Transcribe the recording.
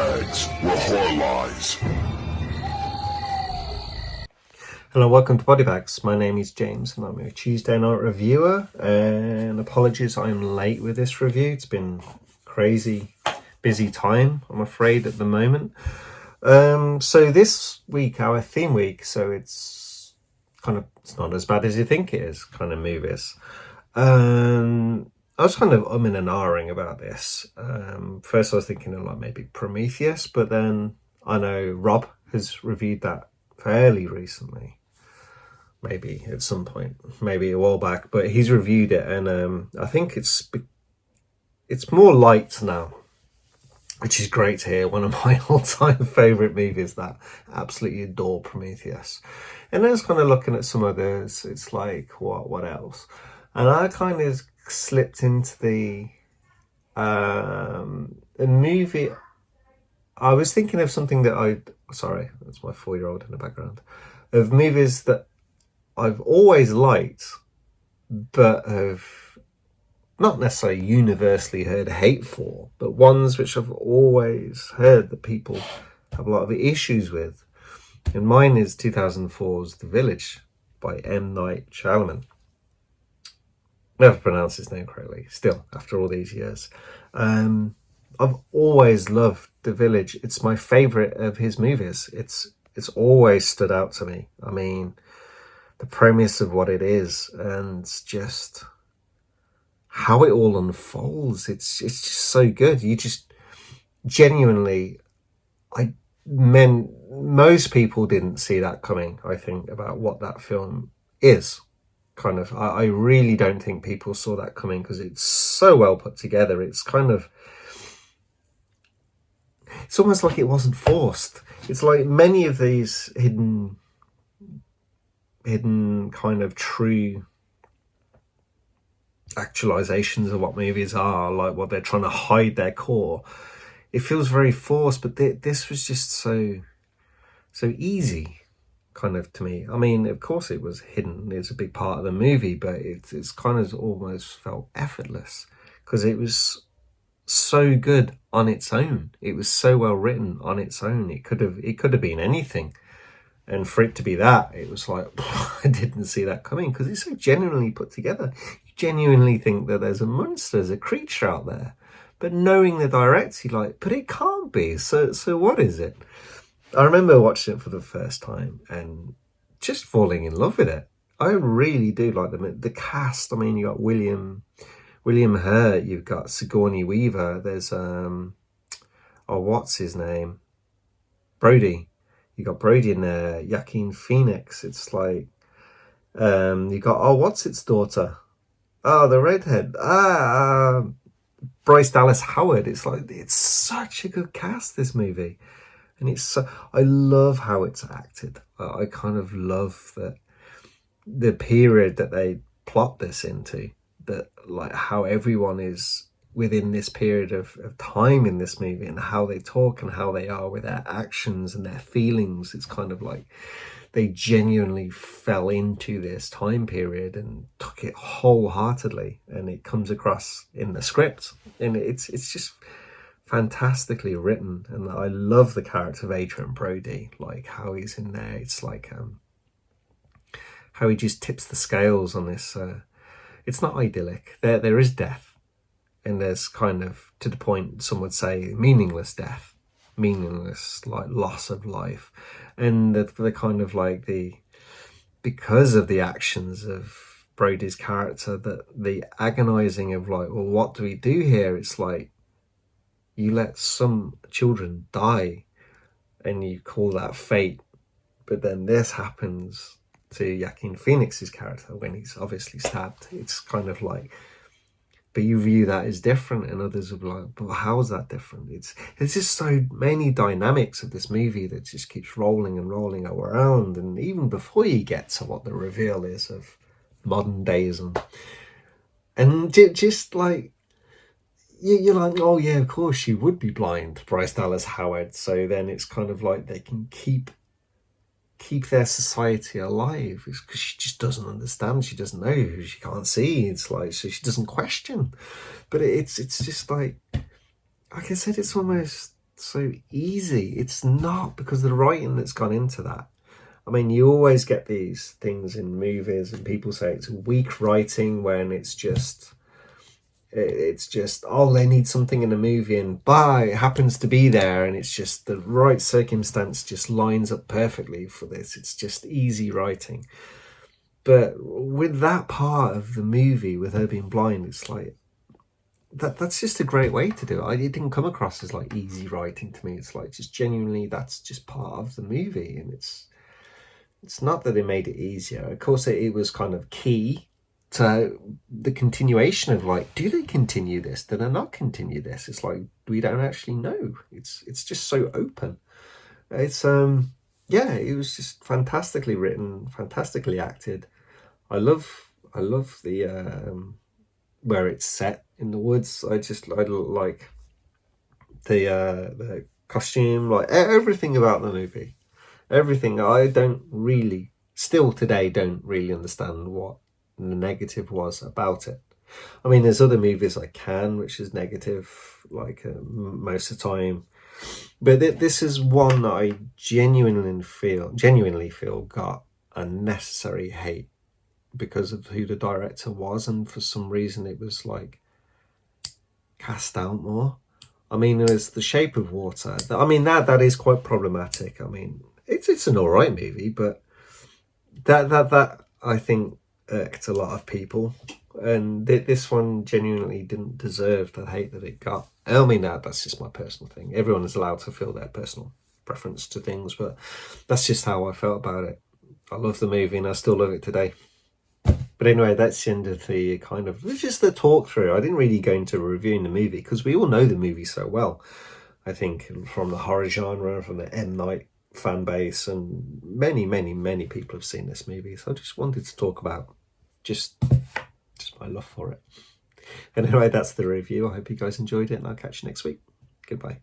bags were horror lies. Hello, welcome to Body Bags. My name is James and I'm a Tuesday night reviewer, and apologies I'm late with this review. It's been crazy busy time, I'm afraid, at the moment. So this week, our theme week, so it's not as bad as you think it is, kind of movies. I was kind of umming and ahhing about this. First I was thinking of like maybe Prometheus, but then I know Rob has reviewed that fairly recently. Maybe at some point, maybe a while back, but he's reviewed it, and I think it's more light now, which is great to hear. One of my all-time favourite movies that I absolutely adore, Prometheus. And then I was kind of looking at some others. It's like, what else? And I kind of slipped into the movie. I was thinking of something that sorry, that's my 4-year-old in the background, of movies that I've always liked, but have not necessarily universally heard hate for, but ones which I've always heard that people have a lot of issues with. And mine is 2004's The Village by M. Night Shyamalan. Never pronounced his name correctly, still, after all these years. I've always loved The Village. It's my favourite of his movies. It's always stood out to me. I mean, the premise of what it is and just how it all unfolds. It's just so good. You just genuinely, most people didn't see that coming, I think, about what that film is. I really don't think people saw that coming because it's so well put together. It's almost like it wasn't forced. It's like many of these hidden kind of true actualizations of what movies are, like what they're trying to hide their core. It feels very forced, but this was just so easy. Kind of to me. I mean, of course it was hidden. It's a big part of the movie, but it's kind of almost felt effortless because it was so good on its own. It was so well written on its own. It could have been anything, and for it to be that, it was like I didn't see that coming because it's so genuinely put together. You genuinely think that there's a monster, there's a creature out there, but knowing the director, you're like, but it can't be. So what is it? I remember watching it for the first time and just falling in love with it. I really do like the cast. I mean, you got William Hurt, you've got Sigourney Weaver. There's what's his name? Brody. You got Brody in there. Joaquin Phoenix. It's like you got what's its daughter? The redhead. Bryce Dallas Howard. It's like it's such a good cast, this movie. And I love how it's acted. I kind of love the period that they plot this into, that like how everyone is within this period of time in this movie and how they talk and how they are with their actions and their feelings. It's kind of like they genuinely fell into this time period and took it wholeheartedly, and it comes across in the script, and it's just fantastically written. And I love the character of Adrian Brody, like how he's in there. It's like how he just tips the scales on this. It's not idyllic. There is death, and there's kind of, to the point, some would say, meaningless death, meaningless like loss of life, and the kind of like because of the actions of Brody's character, that the agonizing of like, well, what do we do here? It's like, you let some children die and you call that fate, but then this happens to Joaquin Phoenix's character when he's obviously stabbed. It's kind of like, but you view that as different, and others will be like, but how is that different? It's just so many dynamics of this movie that just keeps rolling and rolling around, and even before you get to what the reveal is of modern days, and just like, you're like, oh yeah, of course she would be blind, Bryce Dallas Howard. So then it's kind of like they can keep their society alive because she just doesn't understand. She doesn't know. She can't see. It's like, so she doesn't question. But it's just like I said, it's almost so easy. It's not because of the writing that's gone into that. I mean, you always get these things in movies and people say it's weak writing when it's just, oh, they need something in a movie and it happens to be there, and it's just the right circumstance just lines up perfectly for this. It's just easy writing. But with that part of the movie, with her being blind, it's like, that's just a great way to do it. It didn't come across as like easy writing to me. It's like, just genuinely, that's just part of the movie, and it's not that it made it easier. Of course, it was kind of key to the continuation of like, do they continue this? Do they not continue this? It's like, we don't actually know. It's just so open. It's yeah, it was just fantastically written, fantastically acted. I love the where it's set in the woods. I like the costume, like everything about the movie. Everything. I still today don't really understand what the negative was about it. I mean, there's other movies I can, which is negative, like most of the time. But this is one that I genuinely feel got a necessary hate because of who the director was, and for some reason it was like cast out more. I mean, there's The Shape of Water. I mean, that is quite problematic. I mean, it's an alright movie, but that I think irked a lot of people, and this one genuinely didn't deserve the hate that it got. I mean, that's just my personal thing. Everyone is allowed to feel their personal preference to things, but that's just how I felt about it. I love the movie and I still love it today. But anyway, that's the end of the kind of, it's just the talk through. I didn't really go into reviewing the movie because we all know the movie so well. I think from the horror genre, from the M. Night fan base, and many people have seen this movie. So I just wanted to talk about just my love for it. Anyway, that's the review. I hope you guys enjoyed it, and I'll catch you next week. Goodbye.